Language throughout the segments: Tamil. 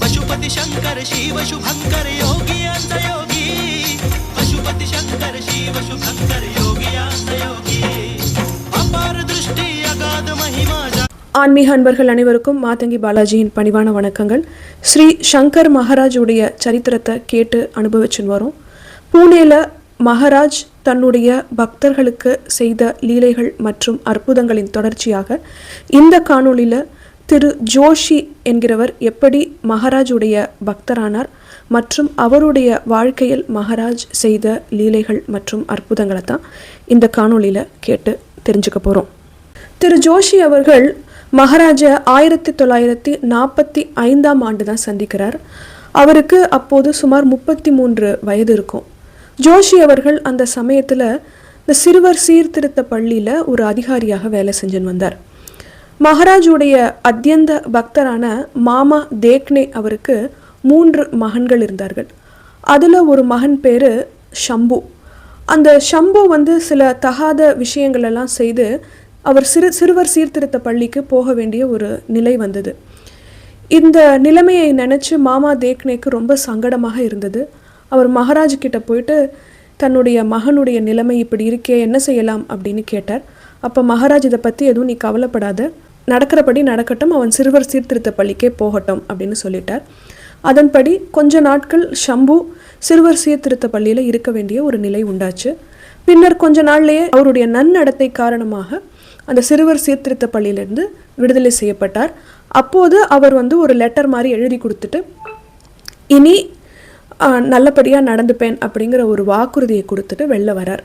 पशुपति शंकर शिव शुभंकर योगी अंत योगी पशुपति शंकर शिव शुभंकर योगी अंत योगी अपार दृष्टि अगाध महिमा ஆன்மீக அன்பர்கள் அனைவருக்கும் மாதங்கி பாலாஜியின் பணிவான வணக்கங்கள். ஸ்ரீ சங்கர் மகாராஜுடைய சரித்திரத்தை கேட்டு அனுபவிச்சுன்னு வரோம். பூனேல மகாராஜ் தன்னுடைய பக்தர்களுக்கு செய்த லீலைகள் மற்றும் அற்புதங்களின் தொடர்ச்சியாக இந்த காணொளியில் திரு ஜோஷி என்கிறவர் எப்படி மகாராஜுடைய பக்தரானார் மற்றும் அவருடைய வாழ்க்கையில் மகாராஜ் செய்த லீலைகள் மற்றும் அற்புதங்களை தான் இந்த காணொளியில் கேட்டு தெரிஞ்சுக்க போகிறோம். திரு ஜோஷி அவர்கள் மகாராஜா 1945 ஆண்டு தான் சந்திக்கிறார். அவருக்கு அப்போது சுமார் 33 வயது இருக்கும். ஜோஷி அவர்கள் அந்த சமயத்தில் இந்த சிறுவர் சீர்திருத்த பள்ளியில் ஒரு அதிகாரியாக வேலை செஞ்சுன்னு வந்தார். மகாராஜுடைய அத்தியந்த பக்தரான மாமா தேக்னே அவருக்கு 3 மகன்கள் இருந்தார்கள். அதில் ஒரு மகன் பேர் ஷம்பு. அந்த ஷம்பு சில தகாத விஷயங்களெல்லாம் செய்து அவர் சிறுவர் சீர்திருத்த பள்ளிக்கு போக வேண்டிய ஒரு நிலை வந்தது. இந்த நிலைமையை நினச்சி மாமா தேக்னேக்கு ரொம்ப சங்கடமாக இருந்தது. அவர் மகாராஜ் கிட்ட போயிட்டு தன்னுடைய மகனுடைய நிலைமை இப்படி இருக்கே, என்ன செய்யலாம் அப்படின்னு கேட்டார். அப்போ மகாராஜ் இதை பற்றி எதுவும் நீ கவலைப்படாத, நடக்கிறபடி நடக்கட்டும், அவன் சிறுவர் சீர்திருத்த பள்ளிக்கே போகட்டும் அப்படின்னு சொல்லிட்டார். அதன்படி கொஞ்ச நாட்கள் ஷம்பு சிறுவர் சீர்திருத்த பள்ளியில் இருக்க வேண்டிய ஒரு நிலை உண்டாச்சு. பின்னர் கொஞ்ச நாள்லேயே அவருடைய நன்னடத்தை காரணமாக அந்த சிறுவர் சீர்திருத்த பள்ளியிலிருந்து விடுதலை செய்யப்பட்டார். அப்போது அவர் ஒரு லெட்டர் மாதிரி எழுதி கொடுத்துட்டு இனி நல்லபடியாக நடந்துப்பேன் அப்படிங்கிற ஒரு வாக்குறுதியை கொடுத்துட்டு வெளில வரார்.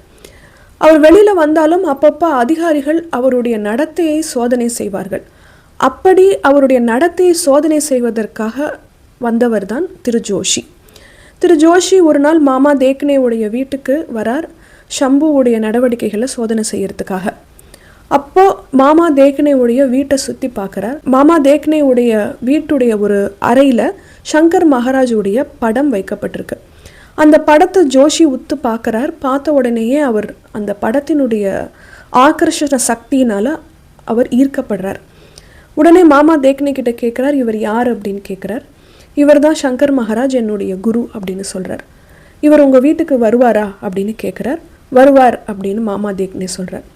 அவர் வெளியில் வந்தாலும் அப்பப்போ அதிகாரிகள் அவருடைய நடத்தையை சோதனை செய்வார்கள். அப்படி அவருடைய நடத்தையை சோதனை செய்வதற்காக வந்தவர் தான் திரு ஜோஷி. திரு ஜோஷி ஒரு நாள் மாமா தேக்னேவுடைய வீட்டுக்கு வரார், ஷம்புவுடைய நடவடிக்கைகளை சோதனை செய்யறதுக்காக. அப்போ மாமா தேக்னேவுடைய வீட்டை சுற்றி பார்க்குறார். மாமா தேக்னேவுடைய வீட்டுடைய ஒரு அறையில் சங்கர் மகாராஜுடைய படம் வைக்கப்பட்டிருக்கு. அந்த படத்தை ஜோஷி உத்து பார்க்குறார். பார்த்த உடனேயே அவர் அந்த படத்தினுடைய ஆகர்ஷண சக்தியினால் அவர் ஈர்க்கப்படுறார். உடனே மாமா தேக்னே கிட்ட கேட்குறார், இவர் யார் அப்படின்னு கேட்குறார். இவர் தான் சங்கர் மகாராஜ், என்னுடைய குரு அப்படின்னு சொல்கிறார். இவர் உங்கள் வீட்டுக்கு வருவாரா அப்படின்னு கேட்குறார். வருவார் அப்படின்னு மாமா தேக்னே சொல்கிறார்.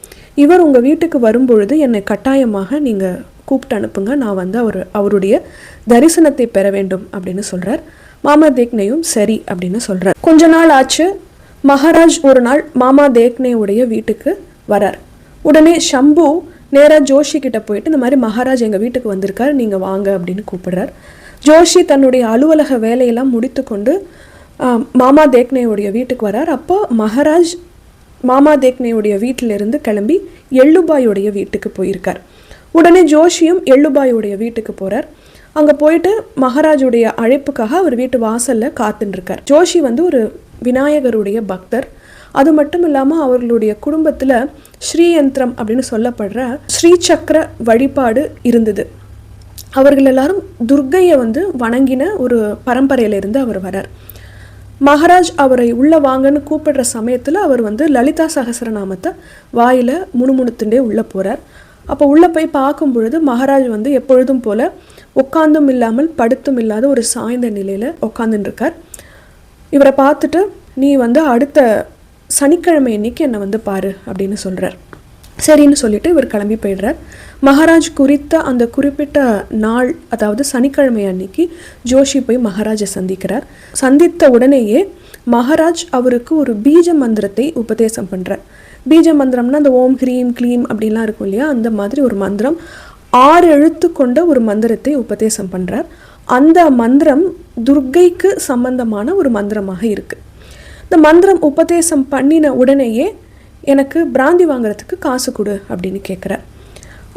இவர் உங்கள் வீட்டுக்கு வரும்பொழுது என்னை கட்டாயமாக நீங்கள் கூப்பிட்டு அனுப்புங்க, நான் அவருடைய தரிசனத்தை பெற வேண்டும் அப்படின்னு சொல்கிறார். மாமா தேக்னேயும் சரி அப்படின்னு சொல்கிறார். கொஞ்ச நாள் ஆச்சு. மகாராஜ் ஒரு நாள் மாமா தேக்னேவுடைய வீட்டுக்கு வரார். உடனே ஷம்பு நேராக ஜோஷி கிட்ட போயிட்டு இந்த மாதிரி மகாராஜ் எங்கள் வீட்டுக்கு வந்திருக்கார், நீங்கள் வாங்க அப்படின்னு கூப்பிடுறார். ஜோஷி தன்னுடைய அலுவலக வேலையெல்லாம் முடித்து கொண்டு மாமா தேக்னேவுடைய வீட்டுக்கு வரார். அப்போ மகாராஜ் மாமா தேக்னேவுடைய வீட்டிலிருந்து கிளம்பி எள்ளுபாயுடைய வீட்டுக்கு போயிருக்கார். உடனே ஜோஷியும் எள்ளுபாயுடைய வீட்டுக்கு போகிறார். அங்கே போயிட்டு மகாராஜுடைய அழைப்புக்காக அவர் வீட்டு வாசலில் காத்துட்டுருக்கார். ஜோஷி ஒரு விநாயகருடைய பக்தர். அது மட்டும் இல்லாமல் அவர்களுடைய குடும்பத்தில் ஸ்ரீயந்திரம் அப்படின்னு சொல்லப்படுற ஸ்ரீசக்கர வழிபாடு இருந்தது. அவர்கள் எல்லாரும் துர்க்கையை வணங்கின ஒரு பரம்பரையிலிருந்து அவர் வரார். மகாராஜ் அவரை உள்ளே வாங்கன்னு கூப்பிடுற சமயத்தில் அவர் லலிதா சகசரநாமத்தை வாயில் முணுமுணுத்துண்டே உள்ளே போகிறார். அப்போ உள்ளே போய் பார்க்கும் பொழுது மகாராஜ் எப்பொழுதும் போல் உட்காந்தும் இல்லாமல் படுத்தும் இல்லாத ஒரு சாய்ந்த நிலையில் உட்காந்துட்டுருக்கார். இவரை பார்த்துட்டு நீ அடுத்த சனிக்கிழமை அன்னைக்கு என்னை பாரு அப்படின்னு சொல்கிறார். சரின்னு சொல்லிட்டு இவர் கிளம்பி போயிடுறார். மகாராஜ் குறித்த அந்த குறிப்பிட்ட நாள், அதாவது சனிக்கிழமை அன்னைக்கு ஜோஷி போய் மகாராஜை சந்திக்கிறார். சந்தித்த உடனேயே மகாராஜ் அவருக்கு ஒரு பீஜ மந்திரத்தை உபதேசம் பண்ணுறார். பீஜ மந்திரம்னா அந்த ஓம் ஹ்ரீம் க்ளீம் அப்படின்லாம் இருக்கும் இல்லையா, அந்த மாதிரி ஒரு மந்திரம் 6 எழுத்து கொண்ட ஒரு மந்திரத்தை உபதேசம் பண்ணுறார். அந்த மந்திரம் துர்க்கைக்கு சம்பந்தமான ஒரு மந்திரமாக இருக்குது. இந்த மந்திரம் உபதேசம் பண்ணின உடனேயே எனக்கு பிராந்தி வாங்குறதுக்கு காசு கொடு அப்படின்னு கேட்குறார்.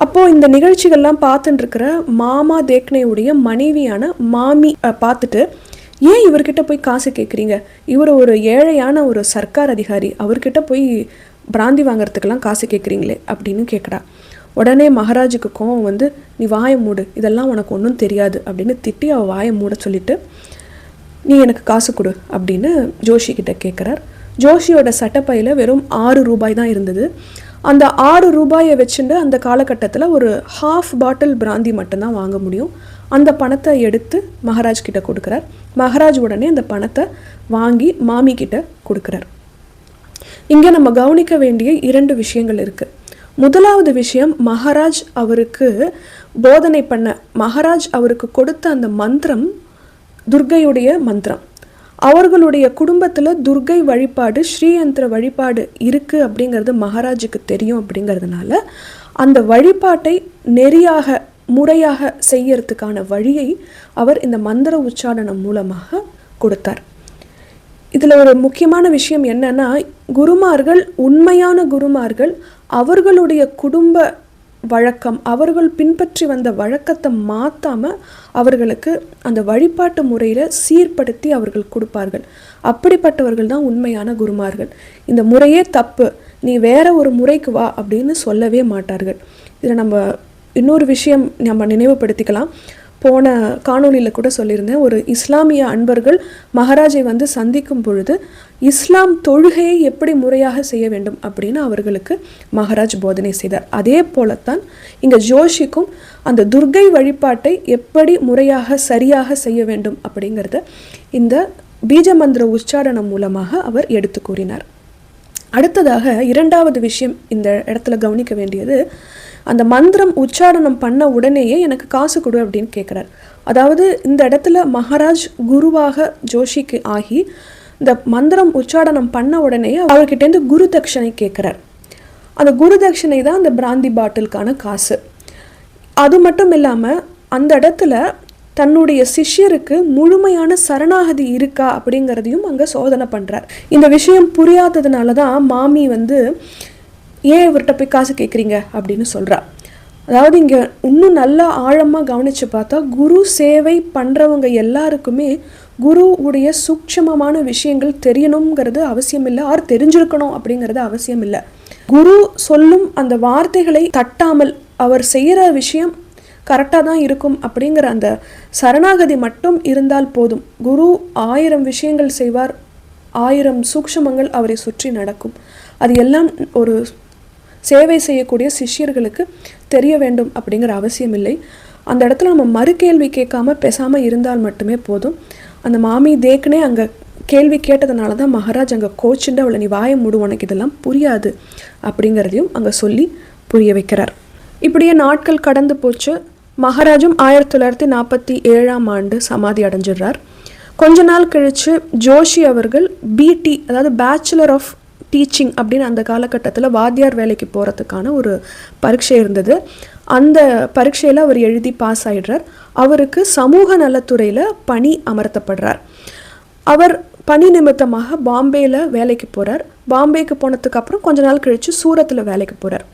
அப்போது இந்த நிகழ்ச்சிகள்லாம் பார்த்துட்டுருக்கிற மாமா தேக்னேவுடைய மனைவியான மாமி பார்த்துட்டு, ஏன் இவர்கிட்ட போய் காசு கேட்குறீங்க, இவர் ஒரு ஏழையான ஒரு சர்க்கார் அதிகாரி, அவர்கிட்ட போய் பிராந்தி வாங்குறதுக்கெல்லாம் காசு கேட்குறீங்களே அப்படின்னு கேட்குறா. உடனே மகாராஜுக்கு கோவம் நீ வாயை மூடு, இதெல்லாம் உனக்கு ஒன்றும் தெரியாது அப்படின்னு திட்டி அவள் வாயை மூட சொல்லிவிட்டு, நீ எனக்கு காசு கொடு அப்படின்னு ஜோஷி கிட்ட கேட்குறார். ஜோஷியோட சட்டப்பையில் வெறும் 6 ரூபாய் தான் இருந்தது. அந்த 6 ரூபாயை வச்சுட்டு அந்த காலகட்டத்தில் ஒரு ஹாஃப் பாட்டில் பிராந்தி மட்டும்தான் வாங்க முடியும். அந்த பணத்தை எடுத்து மகாராஜ் கிட்ட கொடுக்குறார். மகாராஜ் உடனே அந்த பணத்தை வாங்கி மாமி கிட்ட கொடுக்குறார். இங்கே நம்ம கவனிக்க வேண்டிய 2 விஷயங்கள் இருக்குது. முதலாவது விஷயம், மகாராஜ் அவருக்கு போதனை பண்ண, மகாராஜ் அவருக்கு கொடுத்த அந்த மந்திரம் துர்க்கையுடைய மந்திரம். அவர்களுடைய குடும்பத்தில் துர்க்கை வழிபாடு, ஸ்ரீயந்திர வழிபாடு இருக்குது அப்படிங்கிறது மகாராஜுக்கு தெரியும். அப்படிங்கிறதுனால அந்த வழிபாட்டை நெறியாக முறையாக செய்யறதுக்கான வழியை அவர் இந்த மந்திர உச்சாரணம் மூலமாக கொடுத்தார். இதில் ஒரு முக்கியமான விஷயம் என்னன்னா, குருமார்கள், உண்மையான குருமார்கள் அவர்களுடைய குடும்ப வழக்கம், அவர்கள் பின்பற்றி வந்த வழக்கத்தை மாற்றாமல் அவர்களுக்கு அந்த வழிபாட்டு முறையில் சீர்படுத்தி அவர்கள் கொடுப்பார்கள். அப்படிப்பட்டவர்கள் தான் உண்மையான குருமார்கள். இந்த முறையே தப்பு, நீ வேற ஒரு முறைக்கு வா அப்படின்னு சொல்லவே மாட்டார்கள். இதில் நம்ம இன்னொரு விஷயம் நம்ம நினைவுபடுத்திக்கலாம். போன காணொலியில் கூட சொல்லியிருந்தேன், ஒரு இஸ்லாமிய அன்பர்கள் மகாராஜை வந்து சந்திக்கும் பொழுது இஸ்லாம் தொழுகையை எப்படி முறையாக செய்ய வேண்டும் அப்படின்னு அவர்களுக்கு மகாராஜ் போதனை செய்தார். அதே போலத்தான் இங்கே ஜோஷிக்கும் அந்த துர்க்கை வழிபாட்டை எப்படி முறையாக சரியாக செய்ய வேண்டும் அப்படிங்கிறத இந்த பீஜ மந்திர உச்சாரணம் மூலமாக அவர் எடுத்து கூறினார். அடுத்ததாக 2வது விஷயம் இந்த இடத்துல கவனிக்க வேண்டியது, அந்த மந்திரம் உச்சாரணம் பண்ண உடனேயே எனக்கு காசு கொடு அப்படின்னு கேட்குறார். அதாவது இந்த இடத்துல மகாராஜ் குருவாக ஜோஷிக்கு ஆகி இந்த மந்திரம் உச்சாரணம் பண்ண உடனே அவர்கிட்டேருந்து குரு தட்சணை கேட்குறார். அந்த குரு தட்சணை தான் அந்த பிராந்தி பாட்டிலுக்கான காசு. அது மட்டும் இல்லாமல் அந்த இடத்துல தன்னுடைய சிஷ்யருக்கு முழுமையான சரணாகதி இருக்கா அப்படிங்கிறதையும் அங்கே சோதனை பண்ணுறார். இந்த விஷயம் புரியாததுனால தான் மாமி வந்து ஏன் இவர்கிட்ட போய் காசு கேட்குறீங்க அப்படின்னு சொல்கிறா. அதாவது இங்கே இன்னும் நல்லா ஆழமாக கவனித்து பார்த்தா குரு சேவை பண்ணுறவங்க எல்லாருக்குமே குருவுடைய சூட்சமமான விஷயங்கள் தெரியணுங்கிறது அவசியம் இல்லை, ஆர் தெரிஞ்சிருக்கணும் அப்படிங்கிறது அவசியம் இல்லை. குரு சொல்லும் அந்த வார்த்தைகளை தட்டாமல் அவர் செய்கிற விஷயம் கரெக்டாக தான் இருக்கும் அப்படிங்கிற அந்த சரணாகதி மட்டும் இருந்தால் போதும். குரு 1000 விஷயங்கள் செய்வார், 1000 சூக்ஷமங்கள் அவரை சுற்றி நடக்கும். அது எல்லாம் ஒரு சேவை செய்யக்கூடிய சிஷ்யர்களுக்கு தெரிய வேண்டும் அப்படிங்கிற அவசியம் இல்லை. அந்த இடத்துல நம்ம மறுகேள்வி கேட்காம பேசாமல் இருந்தால் மட்டுமே போதும். அந்த மாமி தேக்குனே அங்கே கேள்வி கேட்டதுனால தான் மகாராஜ் அங்கே கோச்சுண்டு அவளை நீ வாயை மூடு, உனக்கு இதெல்லாம் புரியாது அப்படிங்கிறதையும் அங்கே சொல்லி புரிய வைக்கிறார். இப்படியே நாட்கள் கடந்து போச்சு. மகாராஜும் 1947ஆம் ஆண்டு சமாதி அடைஞ்சிடுறார். கொஞ்ச நாள் கழித்து ஜோஷி அவர்கள் பிடி, அதாவது பேச்சுலர் ஆஃப் டீச்சிங் அப்படின்னு அந்த காலகட்டத்தில் வாத்தியார் வேலைக்கு போகிறதுக்கான ஒரு பரீட்சை இருந்தது. அந்த பரீட்சையில் அவர் எழுதி பாஸ் ஆகிடுறார். அவருக்கு சமூக நலத்துறையில் பணி அமர்த்தப்படுறார். அவர் பணி நிமித்தமாக பாம்பேயில் வேலைக்கு போகிறார். பாம்பேக்கு போனதுக்கப்புறம் கொஞ்ச நாள் கழித்து சூரத்தில் வேலைக்கு போகிறார்.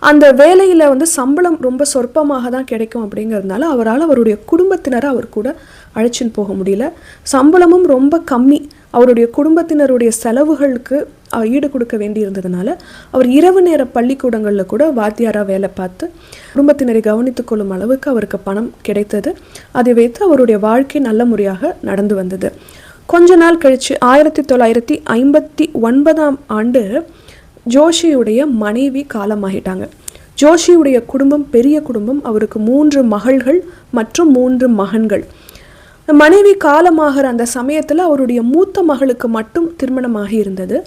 அந்த வேலையில் வந்து சம்பளம் ரொம்ப சொற்பமாக தான் கிடைக்கும் அப்படிங்கிறதுனால அவரால் அவருடைய குடும்பத்தினரை அவர் கூட அழைச்சின்னு போக முடியல. சம்பளமும் ரொம்ப கம்மி. அவருடைய குடும்பத்தினருடைய செலவுகளுக்கு ஈடு கொடுக்க வேண்டி இருந்ததுனால அவர் இரவு நேர பள்ளிக்கூடங்களில் கூட வாத்தியாராக வேலை பார்த்து குடும்பத்தினரை கவனித்து கொள்ளும் அளவுக்கு அவருக்கு பணம் கிடைத்தது. அதை வைத்து அவருடைய வாழ்க்கை நல்ல முறையாக நடந்து வந்தது. கொஞ்ச நாள் கழித்து 1959ஆம் ஆண்டு ஜோஷியுடைய மனைவி காலமாகிட்டாங்க. ஜோஷியுடைய குடும்பம் பெரிய குடும்பம். அவருக்கு 3 மகள்கள் மற்றும் 3 மகன்கள். மனைவி காலமாகிற அந்த சமயத்தில் அவருடைய மூத்த மகளுக்கு மட்டும் திருமணமாகி இருந்தது.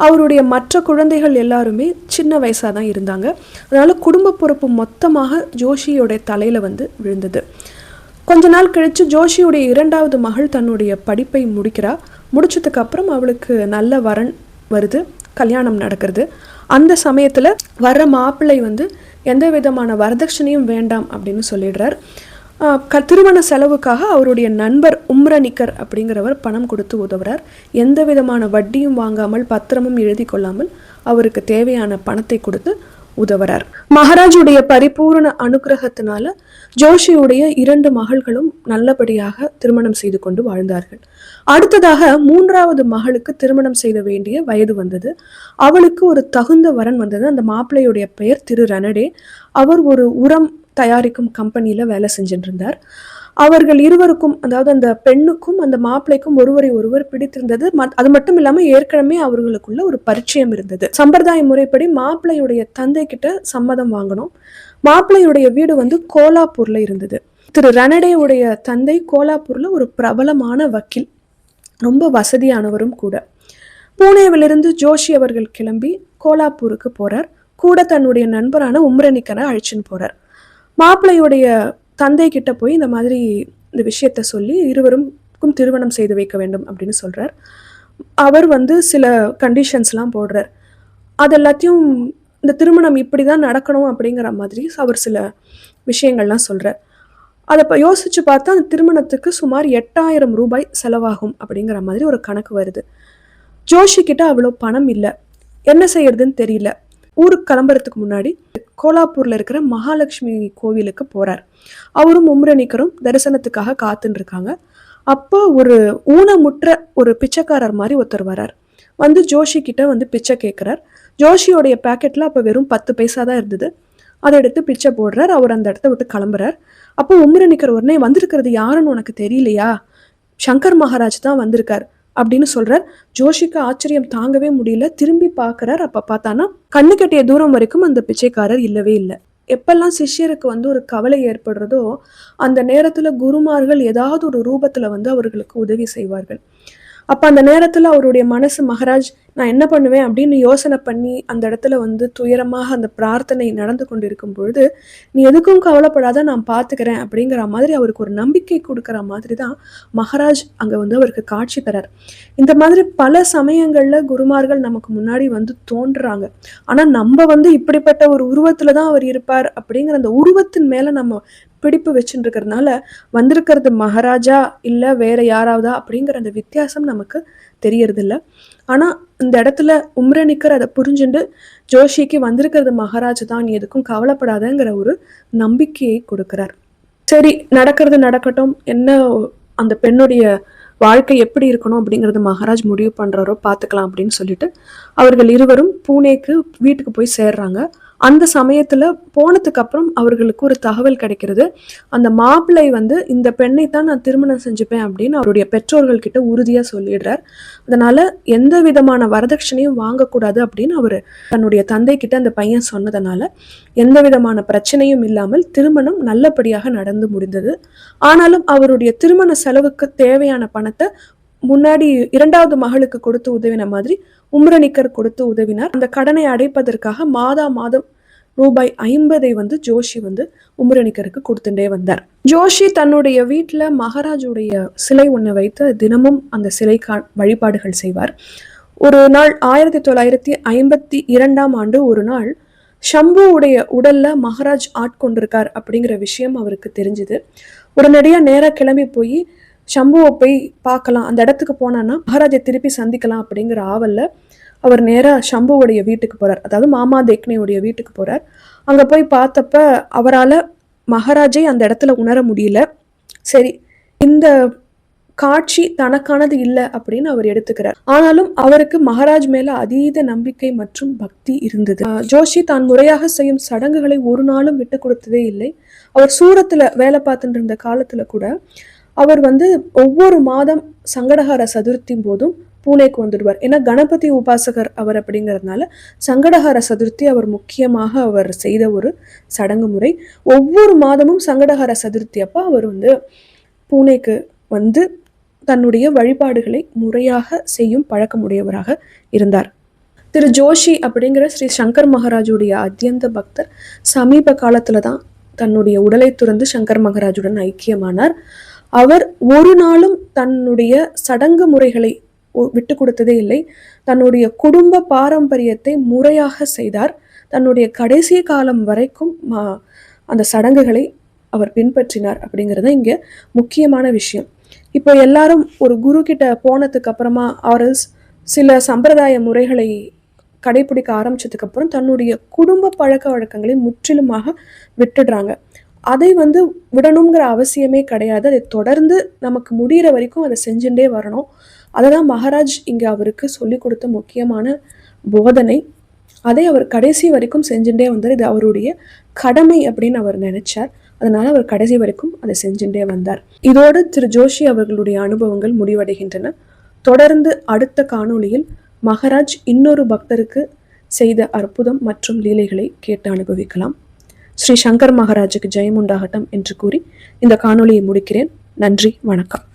அவருடைய மற்ற குழந்தைகள் எல்லாருமே சின்ன வயசாக தான் இருந்தாங்க. அதனால் குடும்ப பொறுப்பு மொத்தமாக ஜோஷியோடைய தலையில் வந்து விழுந்தது. கொஞ்ச நாள் கழித்து ஜோஷியுடைய 2வது மகள் தன்னுடைய படிப்பை முடிக்கிறாள். முடிச்சதுக்கப்புறம் அவளுக்கு நல்ல வரன் வருது, கல்யாணம் நடக்கிறது. அந்த சமயத்தில் வர்ற மாப்பிள்ளை வந்து எந்த விதமான வரதட்சணையும் வேண்டாம் அப்படின்னு சொல்லிடுறார். திருமண செலவுக்காக அவருடைய நண்பர் உம்ரனிக்கர் அப்படிங்கிறவர் பணம் கொடுத்து உதவுறார். எந்த விதமான வட்டியும் வாங்காமல் பத்திரமும் எழுதி கொள்ளாமல் அவருக்கு தேவையான பணத்தை கொடுத்து உதவுறார். மகாராஜுடைய பரிபூர்ண அனுகிரகத்தினால ஜோஷியுடைய 2 மகள்களும் நல்லபடியாக திருமணம் செய்து கொண்டு வாழ்ந்தார்கள். அடுத்ததாக 3வது மகளுக்கு திருமணம் செய்த வேண்டிய வயது வந்தது. அவளுக்கு ஒரு தகுந்த வரன் வந்தது. அந்த மாப்பிள்ளையுடைய பெயர் திரு ரனடே. அவர் ஒரு உரம் தயாரிக்கும் கம்பெனியில் வேலை செஞ்சுட்டு இருந்தார். அவர்கள் இருவருக்கும், அதாவது அந்த பெண்ணுக்கும் அந்த மாப்பிள்ளைக்கும் ஒருவரை ஒருவர் பிடித்திருந்தது. அது மட்டும் இல்லாம ஏற்கனவே அவர்களுக்குள்ள ஒரு பரிச்சயம் இருந்தது. சம்பிரதாய முறைப்படி மாப்பிள்ளையுடைய தந்தை கிட்ட சம்மதம் வாங்கணும். மாப்பிள்ளையுடைய வீடு வந்து கோலாப்பூர்ல இருந்தது. திரு ரணடேவுடைய தந்தை கோலாப்பூர்ல ஒரு பிரபலமான வக்கீல், ரொம்ப வசதியானவரும் கூட. பூனேவிலிருந்து ஜோஷி அவர்கள் கிளம்பி கோலாப்பூருக்கு போறார். கூட தன்னுடைய நண்பரான உம்ரனிக்கரை அழைச்சின்னு போறார். மாப்பிள்ளையுடைய தந்தை கிட்ட போய் இந்த மாதிரி இந்த விஷயத்த சொல்லி இருவருக்கும் திருமணம் செய்து வைக்க வேண்டும் அப்படின்னு சொல்றார். அவர் வந்து சில கண்டிஷன்ஸ்லாம் போடுறார். அது எல்லாத்தையும் இந்த திருமணம் இப்படிதான் நடக்கணும் அப்படிங்கிற மாதிரி அவர் சில விஷயங்கள்லாம் சொல்றார். அதை யோசிச்சு பார்த்தா அந்த திருமணத்துக்கு சுமார் 8000 ரூபாய் செலவாகும் அப்படிங்கிற மாதிரி ஒரு கணக்கு வருது. ஜோஷி கிட்ட அவ்வளோ பணம் இல்லை, என்ன செய்யறதுன்னு தெரியல. ஊருக்கு கிளம்புறதுக்கு முன்னாடி கோலாப்பூர்ல இருக்கிற மகாலட்சுமி கோவிலுக்கு போறார். அவரும் உம்ரனிக்கரும் தரிசனத்துக்காக காத்துன்னு இருக்காங்க. அப்போ ஒரு ஊனமுற்ற ஒரு பிச்சைக்காரர் மாதிரி ஒருத்தர் வரார். வந்து ஜோஷி கிட்ட வந்து பிச்சை கேட்கிறார். ஜோஷியோடைய பேக்கெட்ல அப்போ வெறும் 10 பைசா தான் இருந்தது. அதை எடுத்து பிச்சை போடுறார். அவர் அந்த இடத்த விட்டு கிளம்புறார். அப்போ உம்ரனிக்கர் உடனே, வந்திருக்கிறது யாருன்னு உனக்கு தெரியலையா? சங்கர் மகாராஜ் தான் வந்திருக்கார் அப்படின்னு சொல்றார். ஜோஷிக்கு ஆச்சரியம் தாங்கவே முடியல. திரும்பி பார்க்கிறார். அப்ப பார்த்தானா கண்ணு கட்டிய தூரம் வரைக்கும் அந்த பிச்சைக்காரர் இல்லவே இல்லை. எப்பெல்லாம் சிஷ்யருக்கு வந்து ஒரு கவலை ஏற்படுறதோ அந்த நேரத்துல குருமார்கள் ஏதாவது ஒரு ரூபத்துல வந்து அவர்களுக்கு உதவி செய்வார்கள். அப்ப அந்த நேரத்துல அவருடைய மனசு, மகாராஜ் நான் என்ன பண்ணுவேன் அப்படின்னு யோசனை பண்ணி அந்த இடத்துல வந்து துயரமாக அந்த பிரார்த்தனை நடந்து கொண்டிருக்கும் பொழுது, நீ எதுக்கும் கவலைப்படாத, நான் பார்த்துக்கிறேன் அப்படிங்கிற மாதிரி அவருக்கு ஒரு நம்பிக்கை கொடுக்குற மாதிரி தான் மகாராஜ் அங்க வந்து அவருக்கு காட்சி தரார். இந்த மாதிரி பல சமயங்கள்ல குருமார்கள் நமக்கு முன்னாடி வந்து தோன்றுறாங்க. ஆனா நம்ம வந்து இப்படிப்பட்ட ஒரு உருவத்துலதான் அவர் இருப்பார் அப்படிங்கிற அந்த உருவத்தின் மேல நம்ம பிடிப்பு வச்சுட்டு இருக்கிறதுனால வந்திருக்கிறது மகாராஜா இல்ல வேற யாராவதா அப்படிங்கிற அந்த வித்தியாசம் நமக்கு தெரியறது இல்லை. ஆனா இந்த இடத்துல உம்ரனிக்கர் அதை புரிஞ்சுட்டு ஜோஷிக்கு வந்திருக்கிறது மகாராஜ் தான், நீ எதுக்கும் கவலைப்படாதங்கிற ஒரு நம்பிக்கையை கொடுக்கிறார். சரி, நடக்கிறது நடக்கட்டும், என்ன அந்த பெண்ணுடைய வாழ்க்கை எப்படி இருக்கணும் அப்படிங்கிறது மகாராஜ் முடிவு பண்றாரோ பார்த்துக்கலாம் அப்படின்னு சொல்லிட்டு அவர்கள் இருவரும் பூனேக்கு வீட்டுக்கு போய் சேர்றாங்க. அந்த சமயத்துல போனதுக்கு அப்புறம் அவர்களுக்கு ஒரு தகவல் கிடைக்கிறது. அந்த மாப்பிள்ளை வந்து இந்த பெண்ணை தான் நான் திருமணம் செஞ்சுப்பேன் அப்படின்னு அவருடைய பெற்றோர்கள் கிட்ட உறுதியா சொல்லிடுறார். அதனால எந்த விதமான வரதட்சணையும் வாங்கக்கூடாது அப்படின்னு அவரு தன்னுடைய தந்தை கிட்ட அந்த பையன் சொன்னதுனால எந்த விதமான பிரச்சனையும் இல்லாமல் திருமணம் நல்லபடியாக நடந்து முடிந்தது. ஆனாலும் அவருடைய திருமண செலவுக்கு தேவையான பணத்தை முன்னாடி இரண்டாவது மகளுக்கு கொடுத்து உதவின மாதிரி உம்ரனிக்கர் கொடுத்து உதவினார். அந்த கடனை அடைப்பதற்காக மாதம் ரூபாய் 50 வந்து ஜோஷி வந்து உம்ரனிக்கருக்கு கொடுத்துட்டே வந்தார். ஜோஷி தன்னுடைய வீட்டுல மகாராஜுடைய சிலை ஒண்ணு வைத்து தினமும் அந்த சிலை வழிபாடுகள் செய்வார். ஒரு நாள் 1952 ஒரு நாள் ஷம்புவுடைய உடல்ல மகாராஜ் ஆட்கொண்டிருக்கார் அப்படிங்கிற விஷயம் அவருக்கு தெரிஞ்சுது. உடனடியா நேரா கிளம்பி போய் ஷம்புவை போய் பார்க்கலாம், அந்த இடத்துக்கு போனான்னா மகாராஜை திருப்பி சந்திக்கலாம் அப்படிங்கிற ஆவல்ல அவர் நேரா ஷம்புவுடைய வீட்டுக்கு போறார். அதாவது மாமா தேக்னேவுடைய வீட்டுக்கு போறார். அங்க போய் பார்த்தப்ப அவரால் மகாராஜை அந்த இடத்துல உணர முடியல. சரி, இந்த காட்சி தனக்கானது இல்லை அப்படின்னு அவர் எடுத்துக்கிறார். ஆனாலும் அவருக்கு மகாராஜ் மேல அதீத நம்பிக்கை மற்றும் பக்தி இருந்தது. ஜோஷி தான் முறையாக செய்யும் சடங்குகளை ஒரு நாளும் விட்டு கொடுத்ததே இல்லை. அவர் சூரத்துல வேலை பார்த்துட்டு இருந்த காலத்துல கூட அவர் வந்து ஒவ்வொரு மாதம் சங்கடஹர சதுர்த்தி போதும் பூனேக்கு வந்துடுவார். ஏன்னா கணபதி உபாசகர் அவர் அப்படிங்கிறதுனால சங்கடஹர சதுர்த்தி அவர் முக்கியமாக அவர் செய்த ஒரு சடங்கு முறை. ஒவ்வொரு மாதமும் சங்கடஹர சதுர்த்தி அப்போ அவர் வந்து பூனேக்கு வந்து தன்னுடைய வழிபாடுகளை முறையாக செய்யும் பழக்கமுடையவராக இருந்தார். திரு ஜோஷி அப்படிங்கிற ஸ்ரீ சங்கர் மகாராஜுடைய அத்தியந்த பக்தர் சமீப காலத்துல தான் தன்னுடைய உடலை துறந்து சங்கர் மகாராஜுடன் ஐக்கியமானார். அவர் ஒரு நாளும் தன்னுடைய சடங்கு முறைகளை விட்டு கொடுத்ததே இல்லை. தன்னுடைய குடும்ப பாரம்பரியத்தை முறையாக செய்தார். தன்னுடைய கடைசி காலம் வரைக்கும் அந்த சடங்குகளை அவர் பின்பற்றினார் அப்படிங்கிறது இங்க முக்கியமான விஷயம். இப்போ எல்லாரும் ஒரு குரு கிட்ட போனதுக்கு அப்புறமா அவர் சில சம்பிரதாய முறைகளை கடைபிடிக்க ஆரம்பிச்சதுக்கு அப்புறம் தன்னுடைய குடும்ப பழக்க வழக்கங்களை முற்றிலுமாக விட்டுடுறாங்க. அதை வந்து விடணுங்கிற அவசியமே கிடையாது. அதை தொடர்ந்து நமக்கு முடிகிற வரைக்கும் அதை செஞ்சுட்டே வரணும். அதை தான் மகாராஜ் இங்கே அவருக்கு சொல்லி கொடுத்த முக்கியமான போதனை. அதை அவர் கடைசி வரைக்கும் செஞ்சுட்டே வந்தார். இது அவருடைய கடமை அப்படின்னு அவர் நினைச்சார். அதனால அவர் கடைசி வரைக்கும் அதை செஞ்சுட்டே வந்தார். இதோடு திரு ஜோஷி அவர்களுடைய அனுபவங்கள் முடிவடைகின்றன. தொடர்ந்து அடுத்த காணொளியில் மகாராஜ் இன்னொரு பக்தருக்கு செய்த அற்புதம் மற்றும் லீலைகளை கேட்டு அனுபவிக்கலாம். ஸ்ரீ சங்கர் மகாராஜுக்கு ஜெயம் உண்டாகட்டும் என்று கூறி இந்த காணொளியை முடிக்கிறேன். நன்றி, வணக்கம்.